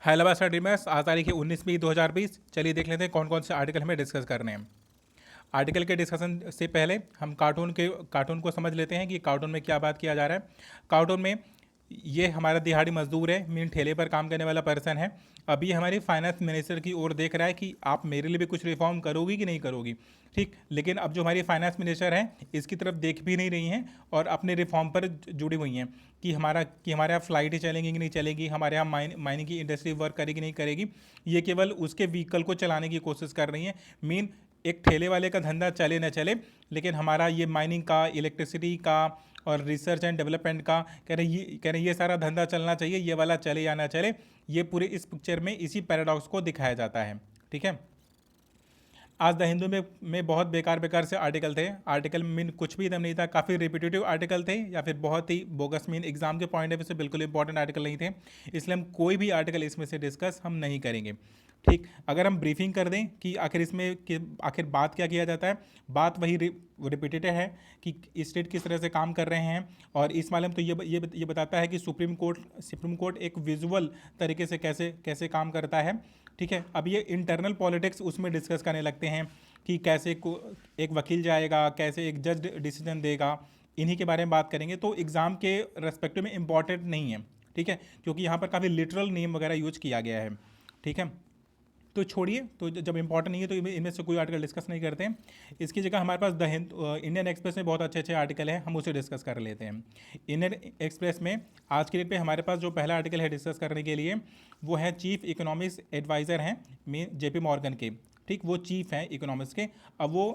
Hyderabad study में आज तारीख है 19/2020। चलिए देख लेते हैं कौन कौन से आर्टिकल हमें डिस्कस करने हैं। आर्टिकल के डिस्कशन से पहले हम कार्टून को समझ लेते हैं कि कार्टून में क्या बात किया जा रहा है। कार्टून में ये हमारा दिहाड़ी मजदूर है, मीन ठेले पर काम करने वाला पर्सन है। अभी हमारी फाइनेंस मिनिस्टर की ओर देख रहा है कि आप मेरे लिए भी कुछ रिफॉर्म करोगी कि नहीं करोगी, ठीक। लेकिन अब जो हमारी फाइनेंस मिनिस्टर हैं इसकी तरफ देख भी नहीं रही हैं और अपने रिफॉर्म पर जुड़ी हुई हैं कि हमारे यहाँ फ्लाइटें चलेंगी कि नहीं चलेगी, हमारे यहाँ माइनिंग की इंडस्ट्री वर्क करेगी नहीं करेगी। ये केवल उसके व्हीकल को चलाने की कोशिश कर रही हैं। मीन एक ठेले वाले का धंधा चले न चले, लेकिन हमारा ये माइनिंग का, इलेक्ट्रिसिटी का और रिसर्च एंड डेवलपमेंट का कह रहे ये सारा धंधा चलना चाहिए, ये वाला चले या ना चले। ये पूरे इस पिक्चर में इसी पैराडॉक्स को दिखाया जाता है, ठीक है। आज द हिंदू में बहुत बेकार से आर्टिकल थे। आर्टिकल मीन कुछ भी एकदम नहीं था, काफ़ी रिपीटेटिव आर्टिकल थे या फिर बहुत ही बोगस, मीन एग्जाम के पॉइंट ऑफ व्यू से बिल्कुल इंपॉर्टेंट आर्टिकल नहीं थे। इसलिए हम कोई भी आर्टिकल इसमें से डिस्कस हम नहीं करेंगे, ठीक। अगर हम ब्रीफिंग कर दें कि आखिर बात क्या किया जाता है, बात वही रिपीटेटिव है कि स्टेट किस तरह से काम कर रहे हैं। और इस मालूम तो ये बताता है कि सुप्रीम कोर्ट एक विजुअल तरीके से कैसे कैसे काम करता है, ठीक है। अब ये इंटरनल पॉलिटिक्स उसमें डिस्कस करने लगते हैं कि कैसे को एक वकील जाएगा, कैसे एक जज डिसीजन देगा, इन्हीं के बारे में बात करेंगे। तो एग्ज़ाम के रेस्पेक्टिव में इंपॉर्टेंट नहीं है, ठीक है, क्योंकि यहाँ पर काफ़ी लिटरल नेम वगैरह यूज किया गया है, ठीक है। तो छोड़िए, तो जब इंपॉर्टेंट नहीं है तो इनमें से कोई आर्टिकल डिस्कस नहीं करते हैं। इसकी जगह हमारे पास इंडियन एक्सप्रेस में बहुत अच्छे आर्टिकल है, हम उसे डिस्कस कर लेते हैं। इंडियन एक्सप्रेस में आज के डेट पे हमारे पास जो पहला आर्टिकल है डिस्कस करने के लिए, वो है चीफ इकोनॉमिक्स एडवाइज़र हैं मीन JP मॉर्गन के, ठीक। वो चीफ हैं इकोनॉमिक्स के। अब वो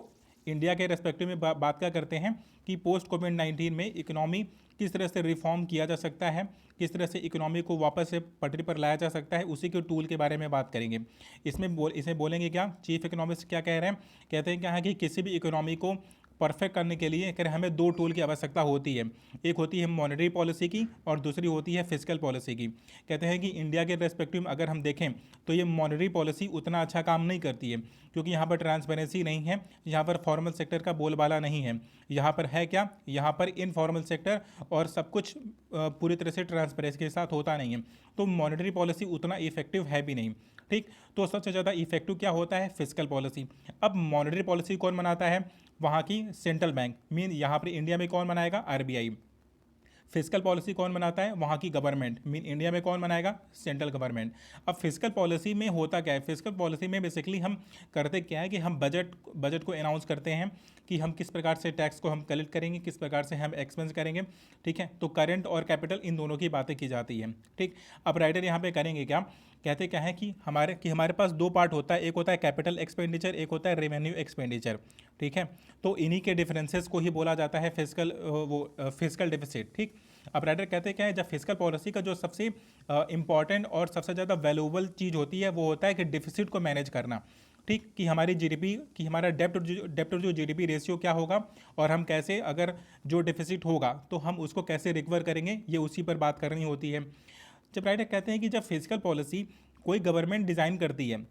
इंडिया के रेस्पेक्टिव में बात क्या करते हैं कि पोस्ट कोविड-19 में इकोनॉमी किस तरह से रिफॉर्म किया जा सकता है, किस तरह से इकोनॉमी को वापस से पटरी पर लाया जा सकता है, उसी के टूल के बारे में बात करेंगे। इसमें बोलेंगे क्या, चीफ इकोनॉमिस्ट क्या कह रहे हैं, कहते हैं क्या है कि किसी भी इकोनॉमी को परफेक्ट करने के लिए कह रहे हमें दो टूल की आवश्यकता होती है। एक होती है मॉनेटरी पॉलिसी की और दूसरी होती है फिजिकल पॉलिसी की। कहते हैं कि इंडिया के रेस्पेक्टिव अगर हम देखें तो ये मॉनेटरी पॉलिसी उतना अच्छा काम नहीं करती है, क्योंकि यहाँ पर ट्रांसपेरेंसी नहीं है, यहाँ पर फॉर्मल सेक्टर का बोलबाला नहीं है। यहाँ पर है क्या, यहाँ पर इनफॉर्मल सेक्टर और सब कुछ पूरी तरह से ट्रांसपेरेंसी के साथ होता नहीं है। तो मॉनेटरी पॉलिसी उतना इफेक्टिव है भी नहीं, ठीक। तो सबसे ज़्यादा इफेक्टिव क्या होता है, फिजिकल पॉलिसी। अब मॉनेटरी पॉलिसी कौन बनाता है, वहाँ की सेंट्रल बैंक, मीन यहाँ पर इंडिया में कौन बनाएगा, RBI। फिजिकल पॉलिसी कौन बनाता है, वहाँ की गवर्नमेंट, मीन इंडिया में कौन बनाएगा, सेंट्रल गवर्नमेंट। अब फिजिकल पॉलिसी में होता क्या है, फिजिकल पॉलिसी में बेसिकली हम करते क्या है कि हम बजट को अनाउंस करते हैं कि हम किस प्रकार से टैक्स को हम कलेक्ट करेंगे, किस प्रकार से हम एक्सपेंस करेंगे, ठीक है। तो करंट और कैपिटल इन दोनों की बातें की जाती है, ठीक। अब राइटर यहाँ पे करेंगे क्या, कहते क्या है कि हमारे पास दो पार्ट होता है, एक होता है कैपिटल एक्सपेंडिचर, एक होता है रेवेन्यू एक्सपेंडिचर, ठीक है। तो इन्हीं के डिफरेंसेस को ही बोला जाता है फिजिकल डेफिसिट, ठीक। अब राइटर कहते हैं क्या है, जब फिजिकल पॉलिसी का जो सबसे इंपॉर्टेंट और सबसे ज़्यादा वैल्यूएबल चीज़ होती है वो होता है कि डिफिसिट को मैनेज करना, ठीक। कि हमारी जीडीपी कि हमारा डेप्ट जो जीडीपी रेशियो क्या होगा और हम कैसे, अगर जो डिफिसिट होगा तो हम उसको कैसे रिकवर करेंगे, ये उसी पर बात करनी होती है। जब राइटर कहते हैं कि जब फिजिकल पॉलिसी कोई गवर्नमेंट डिज़ाइन करती है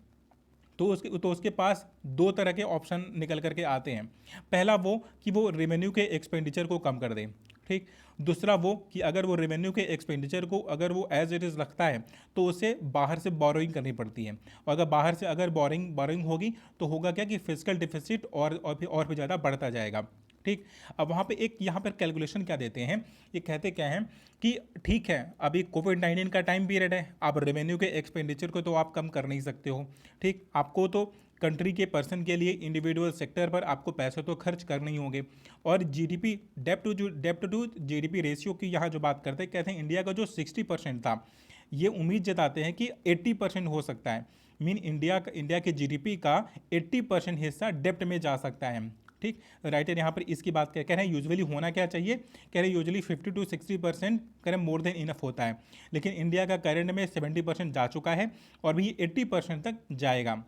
तो उसके पास दो तरह के ऑप्शन निकल करके आते हैं। पहला वो कि वो रेवेन्यू के एक्सपेंडिचर को कम कर दें, ठीक। दूसरा वो कि अगर वो रेवेन्यू के एक्सपेंडिचर को अगर वो एज इट इज़ रखता है तो उसे बाहर से बोरोइंग करनी पड़ती है, और अगर बाहर से अगर बोरोइंग होगी तो होगा क्या कि फिजिकल डिफिसिट और भी ज़्यादा बढ़ता जाएगा, ठीक। अब वहाँ पे एक यहाँ पर कैलकुलेशन क्या देते हैं, ये कहते क्या हैं कि ठीक है अभी कोविड-19 का टाइम पीरियड है, आप रेवेन्यू के एक्सपेंडिचर को तो आप कम कर नहीं सकते हो, ठीक। आपको तो कंट्री के पर्सन के लिए इंडिविजुअल सेक्टर पर आपको पैसे तो खर्च करने ही होंगे। और जीडीपी डेप्ट टू जीडीपी रेशियो की यहाँ जो बात करते हैं, कहते हैं इंडिया का जो 60% था, ये उम्मीद जताते हैं कि 80% हो सकता है। मीन इंडिया के जीडीपी का 80% हिस्सा डेप्ट में जा सकता है, ठीक। राइटर यहाँ पर इसकी बात कह रहे हैं यूजुअली होना क्या चाहिए, कह रहे हैं यूजुअली 50 to 60% कह रहे हैं मोर देन इनफ होता है, लेकिन इंडिया का करंट में 70% जा चुका है और भी 80% तक जाएगा,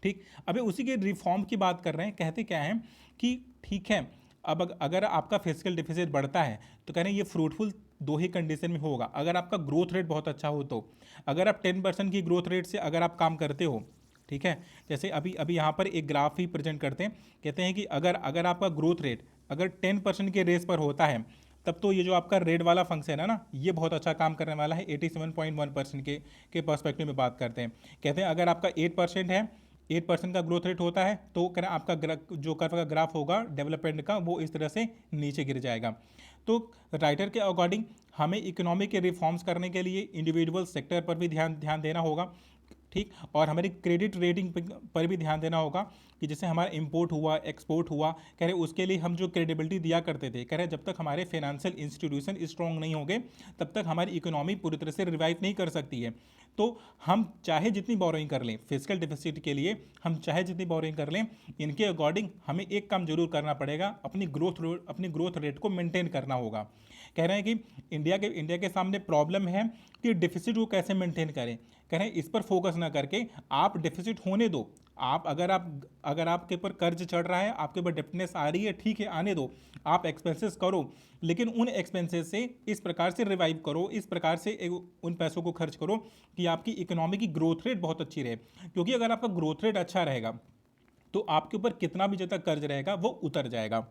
ठीक। अभी उसी के रिफॉर्म की बात कर रहे हैं, कहते क्या है कि ठीक है अब अगर आपका फिजिकल डिफिसिट बढ़ता है तो कह रहे हैं ये फ्रूटफुल दो ही कंडीशन में होगा, अगर आपका ग्रोथ रेट बहुत अच्छा हो तो। अगर आप 10% की ग्रोथ रेट से अगर आप काम करते हो, ठीक है, जैसे अभी अभी यहाँ पर एक ग्राफ ही प्रेजेंट करते हैं, कहते हैं कि अगर आपका ग्रोथ रेट अगर 10% के रेस पर होता है तब तो ये जो आपका रेड वाला फंक्शन है ना, ये बहुत अच्छा काम करने वाला है। 87.1% के पर्सपेक्टिव में बात करते हैं। कहते हैं अगर आपका 8% है, 8% का ग्रोथ रेट होता है, तो कह रहे हैं आपका जो कर्व का ग्राफ होगा डेवलपमेंट का, वो इस तरह से नीचे गिर जाएगा। तो राइटर के अकॉर्डिंग हमें इकोनॉमी के रिफॉर्म्स करने के लिए इंडिविजुअल सेक्टर पर भी ध्यान ध्यान देना होगा, ठीक, और हमारी क्रेडिट रेटिंग पर भी ध्यान देना होगा कि जैसे हमारा इंपोर्ट हुआ, एक्सपोर्ट हुआ, कह रहे उसके लिए हम जो क्रेडिबिलिटी दिया करते थे, कह रहे जब तक हमारे फाइनेंशियल इंस्टीट्यूशन स्ट्रॉन्ग नहीं होंगे तब तक हमारी इकोनॉमी पूरी तरह से रिवाइव नहीं कर सकती है। तो हम चाहे जितनी बोरोइंग कर लें फिजिकल डिफिसिट के लिए, हम चाहे जितनी बोरोइंग कर लें, इनके अकॉर्डिंग हमें एक काम जरूर करना पड़ेगा, अपनी ग्रोथ रेट को मेंटेन करना होगा। कह रहे हैं कि इंडिया के सामने प्रॉब्लम है कि डिफिसिट को कैसे मेंटेन करें। कह रहे हैं इस पर फोकस ना करके आप डिफिसिट होने दो। अगर आपके ऊपर कर्ज चढ़ रहा है, आपके ऊपर डेप्टनेस आ रही है, ठीक है, आने दो, आप एक्सपेंसेस करो, लेकिन उन एक्सपेंसेस से इस प्रकार से रिवाइव करो, इस प्रकार से उन पैसों को खर्च करो कि आपकी इकोनॉमी की ग्रोथ रेट बहुत अच्छी रहे। क्योंकि अगर आपका ग्रोथ रेट अच्छा रहेगा तो आपके ऊपर कितना भी ज़्यादा कर्ज रहेगा वो उतर जाएगा।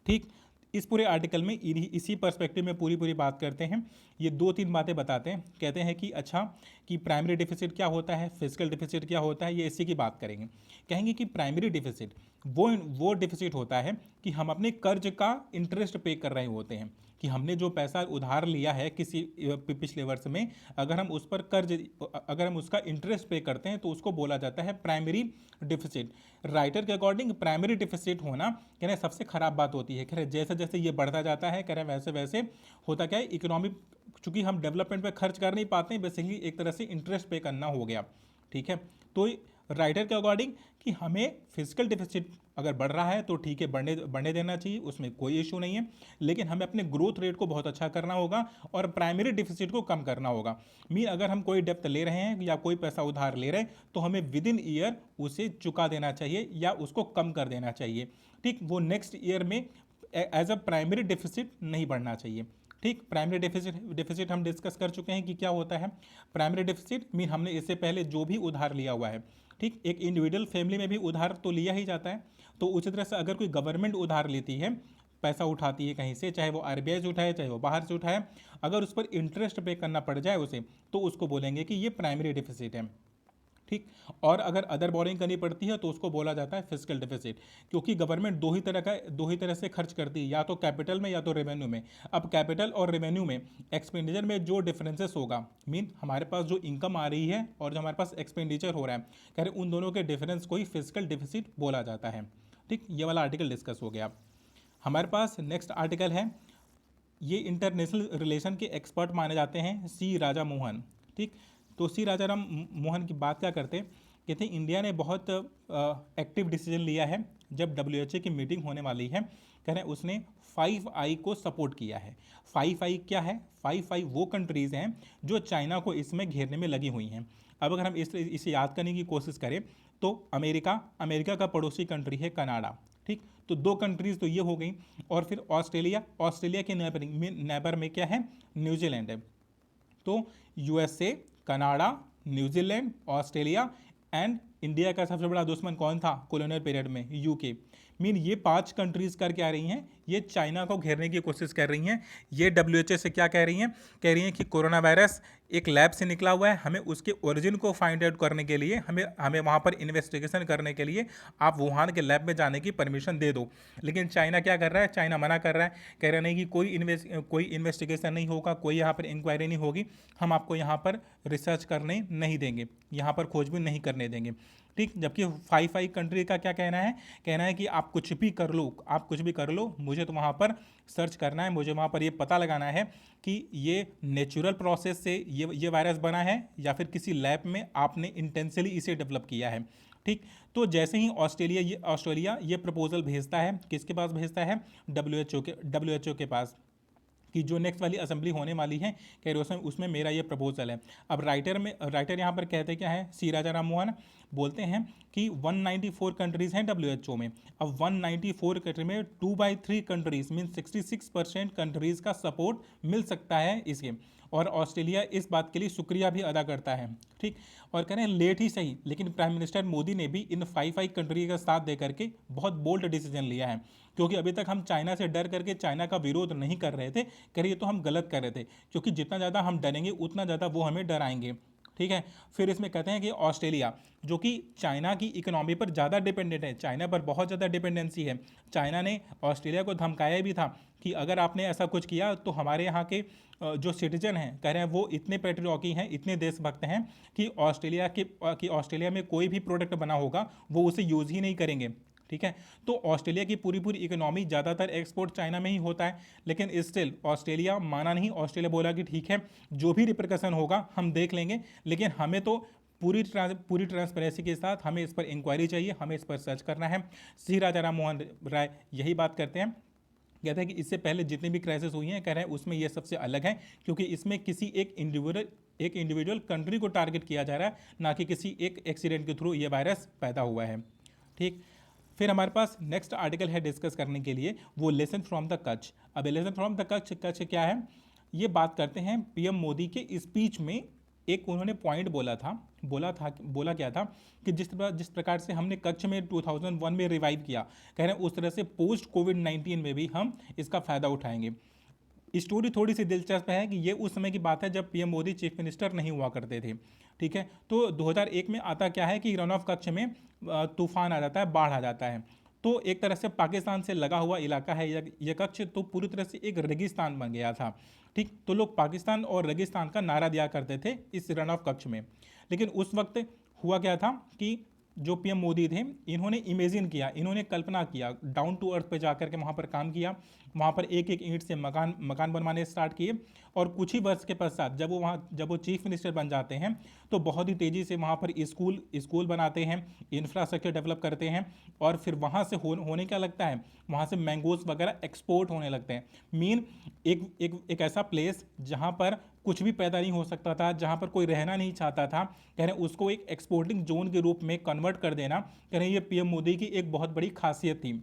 ठीक, इस पूरे आर्टिकल में इसी पर्सपेक्टिव में पूरी बात करते हैं। ये 2-3 बातें बताते हैं। कहते हैं कि अच्छा, कि प्राइमरी डिफिसिट क्या होता है, फिजिकल डिफिसिट क्या होता है, ये इसी की बात करेंगे। कहेंगे कि प्राइमरी डिफिसिट वो डिफिसिट होता है कि हम अपने कर्ज का इंटरेस्ट पे कर रहे होते हैं, कि हमने जो पैसा उधार लिया है किसी पिछले वर्ष में, अगर हम उसका इंटरेस्ट पे करते हैं तो उसको बोला जाता है प्राइमरी डिफिसिट। राइटर के अकॉर्डिंग प्राइमरी डिफिसिट होना कह रहे सबसे खराब बात होती है। कह रहे जैसे जैसे ये बढ़ता जाता है, कह रहे वैसे वैसे होता क्या है, इकोनॉमी चूंकि हम डेवलपमेंट पे खर्च कर नहीं पाते हैं, बेसिकली एक तरह से इंटरेस्ट पे करना हो गया। ठीक है, तो राइटर के अकॉर्डिंग कि हमें फिजिकल डिफिसिट अगर बढ़ रहा है तो ठीक है, बढ़ने देना चाहिए, उसमें कोई इशू नहीं है, लेकिन हमें अपने ग्रोथ रेट को बहुत अच्छा करना होगा और प्राइमरी डिफिसिट को कम करना होगा। अगर हम कोई डेप्थ ले रहे हैं या कोई पैसा उधार ले रहे हैं तो हमें विद इन ईयर उसे चुका देना चाहिए या उसको कम कर देना चाहिए। ठीक, वो नेक्स्ट ईयर में एज अ प्राइमरी डिफिसिट नहीं बढ़ना चाहिए। ठीक, प्राइमरी डिफिसिट हम डिस्कस कर चुके हैं कि क्या होता है। प्राइमरी डिफिसिट हमने इससे पहले जो भी उधार लिया हुआ है, ठीक, एक इंडिविजुअल फैमिली में भी उधार तो लिया ही जाता है, तो उसी तरह से अगर कोई गवर्नमेंट उधार लेती है, पैसा उठाती है कहीं से, चाहे वो आरबीआई से उठाए चाहे वो बाहर से उठाए, अगर उस पर इंटरेस्ट पे करना पड़ जाए उसे, तो उसको बोलेंगे कि ये प्राइमरी डिफिसिट है। ठीक, और अगर अदर बोरिंग करनी पड़ती है तो उसको बोला जाता है फिजिकल डिफिसिट। क्योंकि गवर्नमेंट दो ही तरह से खर्च करती है, या तो कैपिटल में या तो रेवेन्यू में। अब कैपिटल और रेवेन्यू में एक्सपेंडिचर में जो डिफरेंसेस होगा, हमारे पास जो इनकम आ रही है और जो हमारे पास एक्सपेंडिचर हो रहा है, कह रहे उन दोनों के डिफरेंस को ही फिजिकल डिफिसिट बोला जाता है। ठीक, ये वाला आर्टिकल डिस्कस हो गया। हमारे पास नेक्स्ट आर्टिकल है, ये इंटरनेशनल रिलेशन के एक्सपर्ट माने जाते हैं सी राजा मोहन। ठीक, तो सी राजा राम मोहन की बात क्या करते, कहते हैं इंडिया ने बहुत एक्टिव डिसीजन लिया है जब डब्ल्यूएचओ की मीटिंग होने वाली है। कह रहे हैं उसने 5I को सपोर्ट किया है। 5I क्या है? 5I वो कंट्रीज़ हैं जो चाइना को इसमें घेरने में लगी हुई हैं। अब अगर हम इसे याद करने की कोशिश करें तो अमेरिका का पड़ोसी कंट्री है कनाडा। ठीक, तो 2 कंट्रीज़ तो ये हो गई, और फिर ऑस्ट्रेलिया के नेबर में क्या है? न्यूजीलैंड है। तो USA, Canada, New Zealand, Australia and India का सबसे बड़ा दुश्मन कौन था कॉलोनियल पीरियड में? यूके। ये 5 कंट्रीज़ कर क्या रही हैं? ये चाइना को घेरने की कोशिश कर रही हैं। ये डब्ल्यूएचओ से क्या कह रही हैं? कह रही हैं कि कोरोना वायरस एक लैब से निकला हुआ है, हमें उसके ओरिजिन को फाइंड आउट करने के लिए, हमें वहाँ पर इन्वेस्टिगेशन करने के लिए आप वुहान के लैब में जाने की परमिशन दे दो। लेकिन चाइना क्या कर रहा है? चाइना मना कर रहा है, कह रहा नहीं कि कोई इन्वेस्टिगेशन नहीं होगा, कोई यहाँ पर इंक्वायरी नहीं होगी, हम आपको यहाँ पर रिसर्च करने नहीं देंगे, यहाँ पर खोजबीन नहीं करने देंगे। ठीक, जबकि 5 कंट्री का क्या कहना है कि आप कुछ भी कर लो, मुझे तो वहाँ पर सर्च करना है, मुझे वहाँ पर ये पता लगाना है कि ये नेचुरल प्रोसेस से ये वायरस बना है या फिर किसी लैब में आपने इंटेंशनली इसे डेवलप किया है। ठीक, तो जैसे ही ऑस्ट्रेलिया ये प्रपोजल भेजता है, किसके पास भेजता है? डब्ल्यूएचओ के पास, कि जो नेक्स्ट वाली असेंबली होने वाली है, कह रहे उसमें मेरा ये प्रपोजल है। अब राइटर यहाँ पर कहते क्या है? सी राजा राम मोहन बोलते हैं कि 194 कंट्रीज़ हैं डब्ल्यूएचओ में। अब 194 कंट्री में 2/3 कंट्रीज़ मीन 66% कंट्रीज़ का सपोर्ट मिल सकता है इसके। और ऑस्ट्रेलिया इस बात के लिए शुक्रिया भी अदा करता है। ठीक, और कह रहे हैं लेट ही सही, लेकिन प्राइम मिनिस्टर मोदी ने भी इन 5 कंट्री का साथ दे करके बहुत बोल्ड डिसीजन लिया है, क्योंकि अभी तक हम चाइना से डर करके चाइना का विरोध नहीं कर रहे थे, कह रहे ये तो हम गलत कर रहे थे, क्योंकि जितना ज़्यादा हम डरेंगे उतना ज़्यादा वो हमें डराएंगे। ठीक है, फिर इसमें कहते हैं कि ऑस्ट्रेलिया जो कि चाइना की इकोनॉमी पर ज़्यादा डिपेंडेंट है, चाइना पर बहुत ज़्यादा डिपेंडेंसी है, चाइना ने ऑस्ट्रेलिया को धमकाया भी था कि अगर आपने ऐसा कुछ किया तो हमारे यहाँ के जो सिटीजन हैं, कह रहे हैं वो इतने पेट्रियोटिक हैं, इतने देशभक्त हैं कि ऑस्ट्रेलिया में कोई भी प्रोडक्ट बना होगा वो उसे यूज़ ही नहीं करेंगे। ठीक है, तो ऑस्ट्रेलिया की पूरी पूरी इकोनॉमी ज़्यादातर एक्सपोर्ट चाइना में ही होता है, लेकिन स्टिल ऑस्ट्रेलिया माना नहीं। ऑस्ट्रेलिया बोला कि ठीक है, जो भी रिप्रकशन होगा हम देख लेंगे, लेकिन हमें तो पूरी ट्रांसपेरेंसी के साथ हमें इस पर इंक्वायरी चाहिए, हमें इस पर सर्च करना है। श्री राजा राम मोहन राय यही बात करते हैं, कहते हैं कि इससे पहले जितनी भी क्राइसिस हुई हैं, कह रहे हैं उसमें ये सबसे अलग है, क्योंकि इसमें किसी एक इंडिविजुअल कंट्री को टारगेट किया जा रहा है, ना कि किसी एक एक्सीडेंट के थ्रू ये वायरस पैदा हुआ है। ठीक, फिर हमारे पास नेक्स्ट आर्टिकल है डिस्कस करने के लिए, वो लेसन फ्रॉम द कच्छ। अब लेसन फ्रॉम द कच्छ क्या है, ये बात करते हैं पीएम मोदी के स्पीच में एक उन्होंने पॉइंट बोला क्या था कि जिस प्रकार से हमने कच्छ में 2001 में रिवाइव किया, कह रहे हैं उस तरह से पोस्ट कोविड-19 में भी हम इसका फ़ायदा उठाएंगे। स्टोरी थोड़ी सी दिलचस्प है कि ये उस समय की बात है जब पीएम मोदी चीफ मिनिस्टर नहीं हुआ करते थे। ठीक है, तो 2001 में आता क्या है कि रन ऑफ कच्छ में तूफान आ जाता है, बाढ़ आ जाता है, तो एक तरह से पाकिस्तान से लगा हुआ इलाका है यह कच्छ, तो पूरी तरह से एक रेगिस्तान बन गया था। ठीक, तो लोग पाकिस्तान और रेगिस्तान का नारा दिया करते थे इस रन ऑफ कच्छ में। लेकिन उस वक्त हुआ क्या था कि जो पीएम मोदी थे, इन्होंने इमेजिन किया, इन्होंने कल्पना किया, डाउन टू अर्थ पे जाकर के वहाँ पर काम किया, वहाँ पर एक एक ईंट से मकान बनवाने स्टार्ट किए, और कुछ ही वर्ष के पश्चात जब वो चीफ मिनिस्टर बन जाते हैं तो बहुत ही तेज़ी से वहाँ पर स्कूल बनाते हैं, इंफ्रास्ट्रक्चर डेवलप करते हैं, और फिर वहाँ से होने क्या लगता है, वहाँ से मैंगोज वगैरह एक्सपोर्ट होने लगते हैं। मीन एक ऐसा प्लेस जहाँ पर कुछ भी पैदा नहीं हो सकता था, जहाँ पर कोई रहना नहीं चाहता था, कह रहे हैं उसको एक एक्सपोर्टिंग जोन के रूप में कन्वर्ट कर देना, कह रहे हैं ये पीएम मोदी की एक बहुत बड़ी खासियत थी।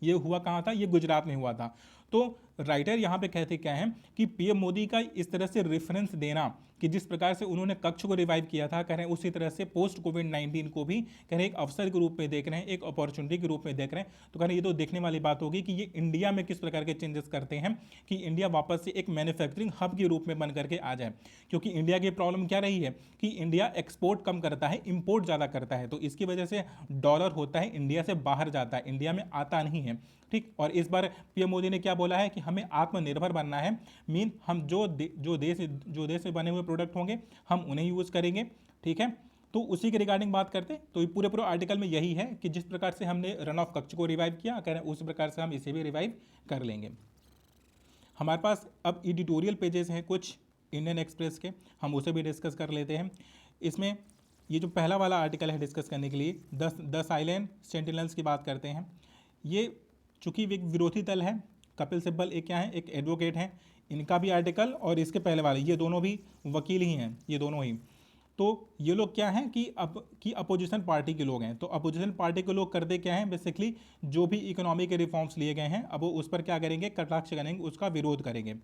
ये हुआ कहाँ था, ये गुजरात में हुआ था। तो राइटर यहाँ पे कहते क्या है कि पीएम मोदी का इस तरह से रेफरेंस देना कि जिस प्रकार से उन्होंने कच्छ को रिवाइव किया था, कह रहे हैं उसी तरह से पोस्ट कोविड-19 को भी कह रहे हैं एक अवसर के रूप में देख रहे हैं, एक अपॉर्चुनिटी के रूप में देख रहे हैं। तो कह रहे हैं ये तो देखने वाली बात होगी कि ये इंडिया में किस प्रकार के चेंजेस करते हैं कि इंडिया वापस से एक मैन्युफैक्चरिंग हब के रूप में बन करके आ जाए। क्योंकि इंडिया की प्रॉब्लम क्या रही है कि इंडिया एक्सपोर्ट कम करता है, इम्पोर्ट ज़्यादा करता है, तो इसकी वजह से डॉलर होता है इंडिया से बाहर जाता है, इंडिया में आता नहीं है। ठीक, और इस बार पीएम मोदी ने क्या बोला है कि हमें आत्मनिर्भर बनना है, मीन हम जो देश में बने हुए प्रोडक्ट होंगे हम उन्हें यूज़ करेंगे। ठीक है, तो उसी के रिगार्डिंग बात करते हैं। तो पूरे आर्टिकल में यही है कि जिस प्रकार से हमने रन ऑफ कच्छ को रिवाइव किया, कह रहे हैं उस प्रकार से हम इसे भी रिवाइव कर लेंगे। हमारे पास अब एडिटोरियल पेजेस हैं कुछ इंडियन एक्सप्रेस के, हम उसे भी डिस्कस कर लेते हैं। इसमें ये जो पहला वाला आर्टिकल है डिस्कस करने के लिए, 10 आइलैंड सेंटिनल्स की बात करते हैं। ये चूँकि एक विरोधी दल है, कपिल सिब्बल एक क्या है, एक एडवोकेट हैं, इनका भी आर्टिकल और इसके पहले वाले ये दोनों भी वकील ही हैं, ये दोनों ही। तो ये लोग क्या हैं कि अपोजिशन पार्टी के लोग हैं। तो अपोजिशन पार्टी के लोग करते क्या हैं, बेसिकली जो भी इकोनॉमी के रिफॉर्म्स लिए गए हैं अब वो उस पर क्या करेंगे, कटाक्ष करेंगे, उसका विरोध करेंगे।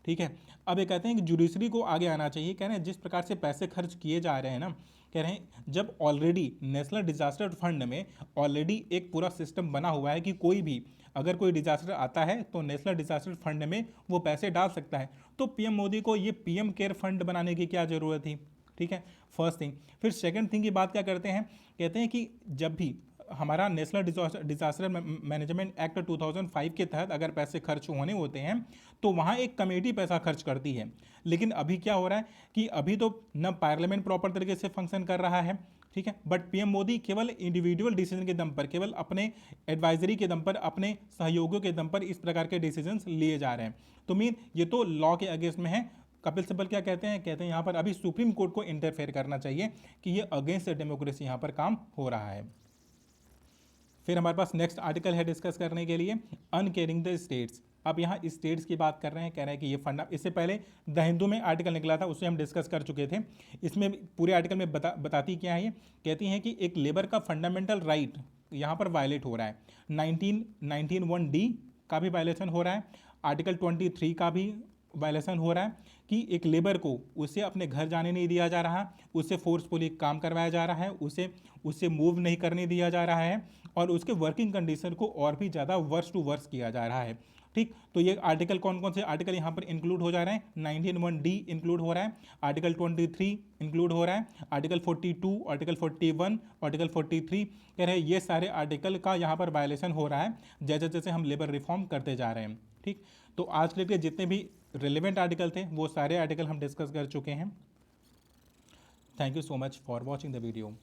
ठीक है, अब ये कहते हैं कि जुडिशरी को आगे आना चाहिए। कह रहे हैं जिस प्रकार से पैसे खर्च किए जा रहे हैं ना, कह रहे हैं जब ऑलरेडी नेशनल डिजास्टर फंड में ऑलरेडी एक पूरा सिस्टम बना हुआ है कि कोई भी अगर कोई डिजास्टर आता है तो नेशनल डिजास्टर फंड में वो पैसे डाल सकता है, तो पीएम मोदी को ये पीएम केयर फंड बनाने की क्या ज़रूरत थी। ठीक है, फर्स्ट थिंग। फिर सेकंड थिंग की बात क्या करते हैं, कहते हैं कि जब भी हमारा नेशनल डिजास्टर मैनेजमेंट एक्ट 2005 के तहत अगर पैसे खर्च होने होते हैं तो वहाँ एक कमेटी पैसा खर्च करती है। लेकिन अभी क्या हो रहा है कि अभी तो न पार्लियामेंट प्रॉपर तरीके से फंक्शन कर रहा है, ठीक है, बट पीएम मोदी केवल इंडिविजुअल डिसीजन के दम पर, केवल अपने एडवाइजरी के दम पर, अपने सहयोगियों के दम पर इस प्रकार के डिसीजंस लिए जा रहे हैं। तो मीन ये तो लॉ के अगेंस्ट में है। कपिल सिब्बल क्या कहते हैं, यहाँ पर अभी सुप्रीम कोर्ट को इंटरफेयर करना चाहिए कि ये अगेंस्ट डेमोक्रेसी यहाँ पर काम हो रहा है। फिर हमारे पास नेक्स्ट आर्टिकल है डिस्कस करने के लिए, अनकेयरिंग द स्टेट्स। अब यहाँ स्टेट्स की बात कर रहे हैं, कह रहे हैं कि ये फंडा, इससे पहले द हिंदू में आर्टिकल निकला था उसे हम डिस्कस कर चुके थे। इसमें पूरे आर्टिकल में बताती क्या है, ये कहती हैं कि एक लेबर का फंडामेंटल राइट यहाँ पर वायलेट हो रहा है। 1991D का भी वायलेशन हो रहा है, आर्टिकल 23 का भी वायलेशन हो रहा है। कि एक लेबर को उसे अपने घर जाने नहीं दिया जा रहा, उससे फोर्सफुली काम करवाया जा रहा है, उसे उससे मूव नहीं करने दिया जा रहा है और उसके वर्किंग कंडीशन को और भी ज़्यादा वर्स टू वर्स किया जा रहा है। ठीक, तो ये आर्टिकल कौन कौन से आर्टिकल यहाँ पर इंक्लूड हो जा रहे हैं? 19(1)(d) इंक्लूड हो रहा है, आर्टिकल 23 इंक्लूड हो रहा है, आर्टिकल 42, आर्टिकल 41, आर्टिकल 43 कह रहे हैं ये सारे आर्टिकल का यहाँ पर वायलेशन हो रहा है जैसे जैसे हम लेबर रिफॉर्म करते जा रहे हैं। ठीक, तो आज के लिए जितने भी रिलेवेंट आर्टिकल थे वो सारे आर्टिकल हम डिस्कस कर चुके हैं। Thank you so much for watching the video.